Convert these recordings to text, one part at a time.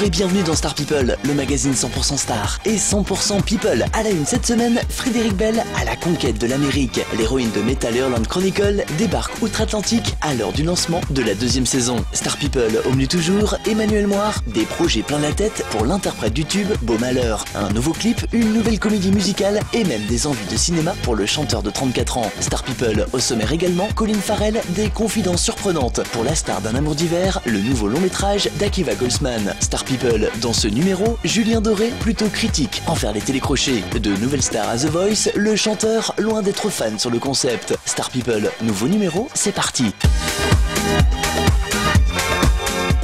et bienvenue dans Star People, le magazine 100% Star et 100% People. À la une cette semaine, Frédéric Bell à la conquête de l'Amérique. L'héroïne de Metal Hurlant Chronicle débarque outre-Atlantique à l'heure du lancement de la deuxième saison. Star People, au menu toujours, Emmanuel Moir, des projets plein la tête pour l'interprète du tube Beau Malheur. Un nouveau clip, une nouvelle comédie musicale et même des envies de cinéma pour le chanteur de 34 ans. Star People, au sommaire également, Colin Farrell, des confidences surprenantes pour la star d'un amour d'hiver, le nouveau long métrage d'Akiva Goldsman. Star People, dans ce numéro, Julien Doré, plutôt critique envers les télécrochets. De nouvelles stars à The Voice, le chanteur loin d'être fan sur le concept. Star People, nouveau numéro, c'est parti.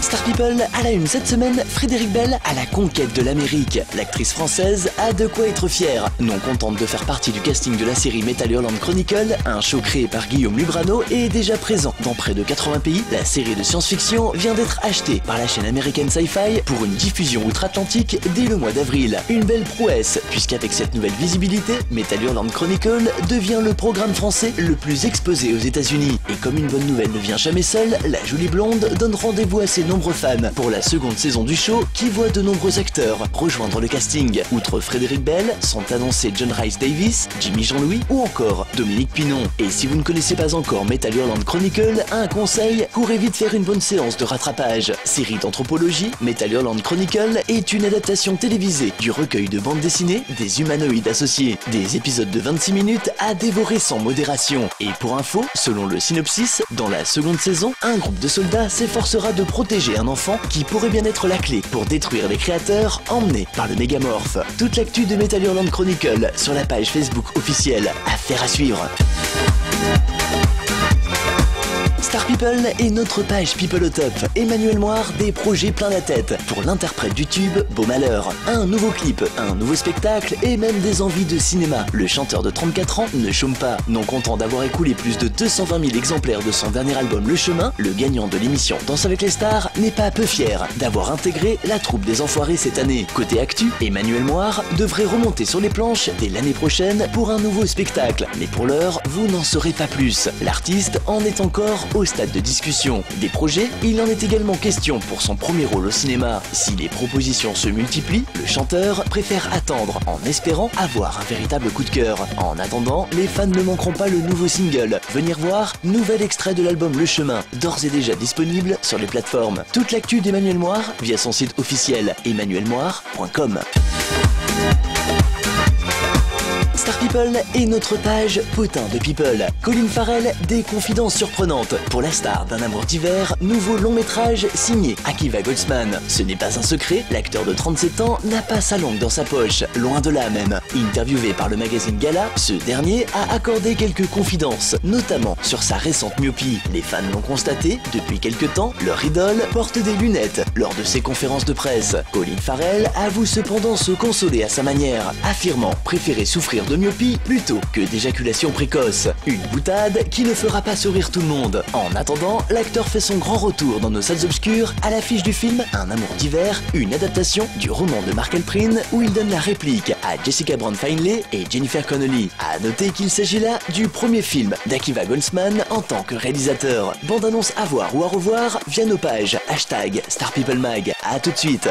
Star People, à la une cette semaine, Frédéric Bell à la conquête de l'Amérique. L'actrice française a de quoi être fière. Non contente de faire partie du casting de la série Metal Hurlant Chronicle, un show créé par Guillaume Lubrano est déjà présent dans près de 80 pays. La série de science-fiction vient d'être achetée par la chaîne américaine Sci-Fi pour une diffusion outre-Atlantique dès le mois d'avril. Une belle prouesse, puisqu'avec cette nouvelle visibilité, Metal Hurlant Chronicle devient le programme français le plus exposé aux États-Unis. Et comme une bonne nouvelle ne vient jamais seule, la jolie blonde donne rendez-vous à ses nombreux fans pour la seconde saison du show qui voit de nombreux acteurs rejoindre le casting. Outre Frédéric Bell, sont annoncés John Rhys Davies, Jimmy Jean-Louis ou encore Dominique Pinon. Et si vous ne connaissez pas encore Metal Hurlant Chronicle, un conseil, courez vite faire une bonne séance de rattrapage. Série d'anthropologie, Metal Hurlant Chronicle est une adaptation télévisée du recueil de bande dessinée des humanoïdes associés. Des épisodes de 26 minutes à dévorer sans modération. Et pour info, selon le synopsis, dans la seconde saison, un groupe de soldats s'efforcera de protéger un enfant qui pourrait bien être la clé pour détruire les créateurs emmenés par le mégamorphe. Toute l'actu de Metal Hurlant Chronicle sur la page Facebook officielle. Affaire à suivre. Star People est notre page People au top. Emmanuel Moir, des projets plein la tête pour l'interprète du tube Beau Malheur. Un nouveau clip, un nouveau spectacle et même des envies de cinéma. Le chanteur de 34 ans ne chôme pas. Non content d'avoir écoulé plus de 220 000 exemplaires de son dernier album Le Chemin, le gagnant de l'émission Danse avec les stars n'est pas peu fier d'avoir intégré la troupe des Enfoirés cette année. Côté actu, Emmanuel Moir devrait remonter sur les planches dès l'année prochaine pour un nouveau spectacle. Mais pour l'heure, vous n'en saurez pas plus. L'artiste en est encore au stade de discussion. Des projets, il en est également question pour son premier rôle au cinéma. Si les propositions se multiplient, le chanteur préfère attendre en espérant avoir un véritable coup de cœur. En attendant, les fans ne manqueront pas le nouveau single. Venir voir, nouvel extrait de l'album Le Chemin, d'ores et déjà disponible sur les plateformes. Toute l'actu d'Emmanuel Moir via son site officiel emmanuelmoir.com. Star People est notre page potin de People. Colin Farrell, des confidences surprenantes pour la star d'un amour d'hiver, nouveau long métrage signé Akiva Goldsman. Ce n'est pas un secret, l'acteur de 37 ans n'a pas sa langue dans sa poche, loin de là même. Interviewé par le magazine Gala, ce dernier a accordé quelques confidences, notamment sur sa récente myopie. Les fans l'ont constaté, depuis quelques temps, leur idole porte des lunettes lors de ses conférences de presse. Colin Farrell avoue cependant se consoler à sa manière, affirmant préférer souffrir de myopie plutôt que d'éjaculation précoce. Une boutade qui ne fera pas sourire tout le monde. En attendant, l'acteur fait son grand retour dans nos salles obscures à l'affiche du film Un amour d'hiver, une adaptation du roman de Mark Elprin où il donne la réplique à Jessica Brown Findlay et Jennifer Connelly. À noter qu'il s'agit là du premier film d'Akiva Goldsman en tant que réalisateur. Bande-annonce à voir ou à revoir via nos pages #StarPeopleMag. À tout de suite.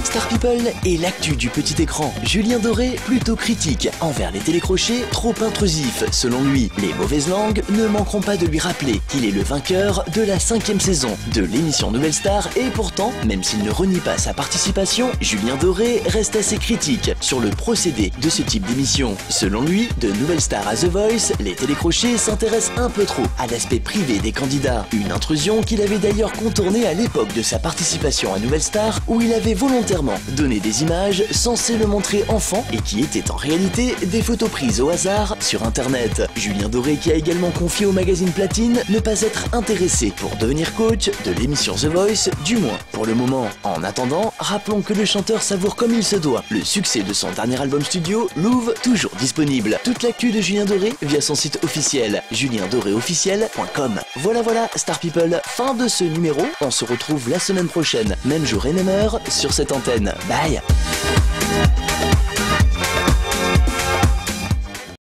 Star People est l'actu du petit écran. Julien Doré, plutôt critique envers les télécrochets, trop intrusifs selon lui. Les mauvaises langues ne manqueront pas de lui rappeler qu'il est le vainqueur de la 5e saison de l'émission Nouvelle Star et pourtant, même s'il ne renie pas sa participation, Julien Doré reste assez critique sur le procédé de ce type d'émission. Selon lui, de Nouvelle Star à The Voice, les télécrochets s'intéressent un peu trop à l'aspect privé des candidats. Une intrusion qu'il avait d'ailleurs contournée à l'époque de sa participation à Nouvelle Star où il avait volontairement donné des images censées le montrer enfant et qui étaient en réalité des photos prises au hasard sur internet. Julien Doré qui a également confié au magazine Platine ne pas être intéressé pour devenir coach de l'émission The Voice, du moins pour le moment. En attendant, rappelons que le chanteur savoure comme il se doit le succès de son dernier album studio, Louvre, toujours disponible. Toute l'actu de Julien Doré via son site officiel juliendoréofficiel.com. Voilà, Star People, fin de ce numéro. On se retrouve la semaine prochaine, même jour et même heure, sur cette antenne. Bye.